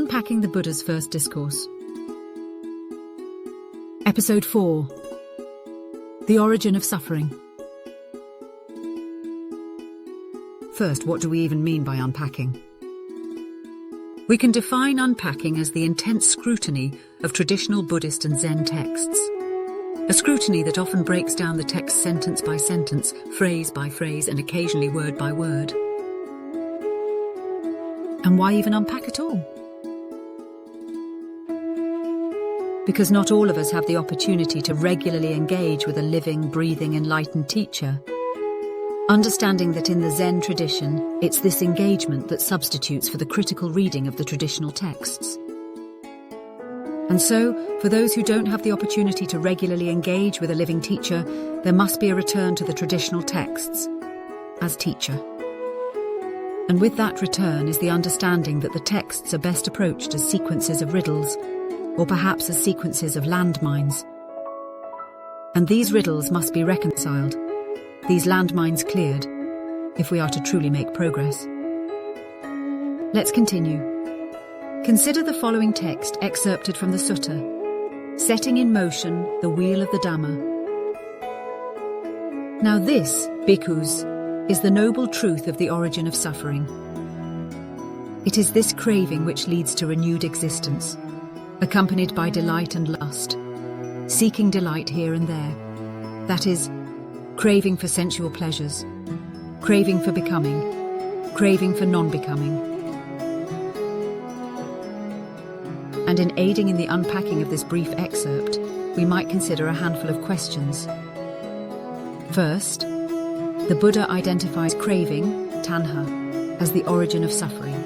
Unpacking the Buddha's First Discourse. Episode 4. The Origin of Suffering. First, what do we even mean by unpacking? We can define unpacking as the intense scrutiny of traditional Buddhist and Zen texts. A scrutiny that often breaks down the text sentence by sentence, phrase by phrase, and occasionally word by word. And why even unpack at all? Because not all of us have the opportunity to regularly engage with a living, breathing, enlightened teacher. Understanding that in the Zen tradition, it's this engagement that substitutes for the critical reading of the traditional texts. And so, for those who don't have the opportunity to regularly engage with a living teacher, there must be a return to the traditional texts as teacher. And with that return is the understanding that the texts are best approached as sequences of riddles, or perhaps as sequences of landmines. And these riddles must be reconciled, these landmines cleared, if we are to truly make progress. Let's continue. Consider the following text excerpted from the sutta, setting in motion the wheel of the Dhamma. Now this, bhikkhus, is the noble truth of the origin of suffering. It is this craving which leads to renewed existence, accompanied by delight and lust, seeking delight here and there. That is, craving for sensual pleasures, craving for becoming, craving for non-becoming. And in aiding in the unpacking of this brief excerpt, we might consider a handful of questions. First, the Buddha identifies craving, tanha, as the origin of suffering.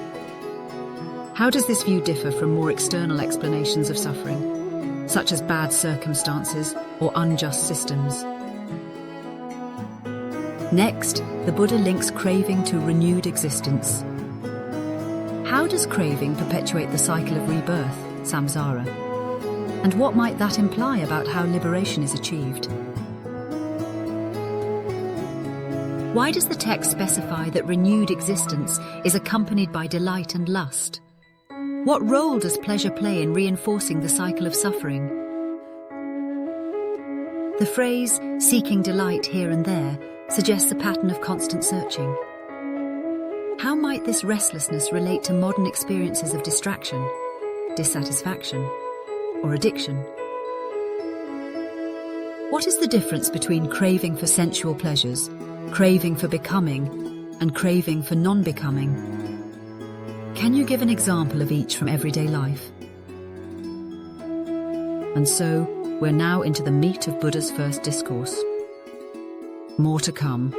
How does this view differ from more external explanations of suffering, such as bad circumstances or unjust systems? Next, the Buddha links craving to renewed existence. How does craving perpetuate the cycle of rebirth, samsara? And what might that imply about how liberation is achieved? Why does the text specify that renewed existence is accompanied by delight and lust? What role does pleasure play in reinforcing the cycle of suffering? The phrase, seeking delight here and there, suggests a pattern of constant searching. How might this restlessness relate to modern experiences of distraction, dissatisfaction, or addiction? What is the difference between craving for sensual pleasures, craving for becoming, and craving for non-becoming? Can you give an example of each from everyday life? And so, we're now into the meat of Buddha's first discourse. More to come.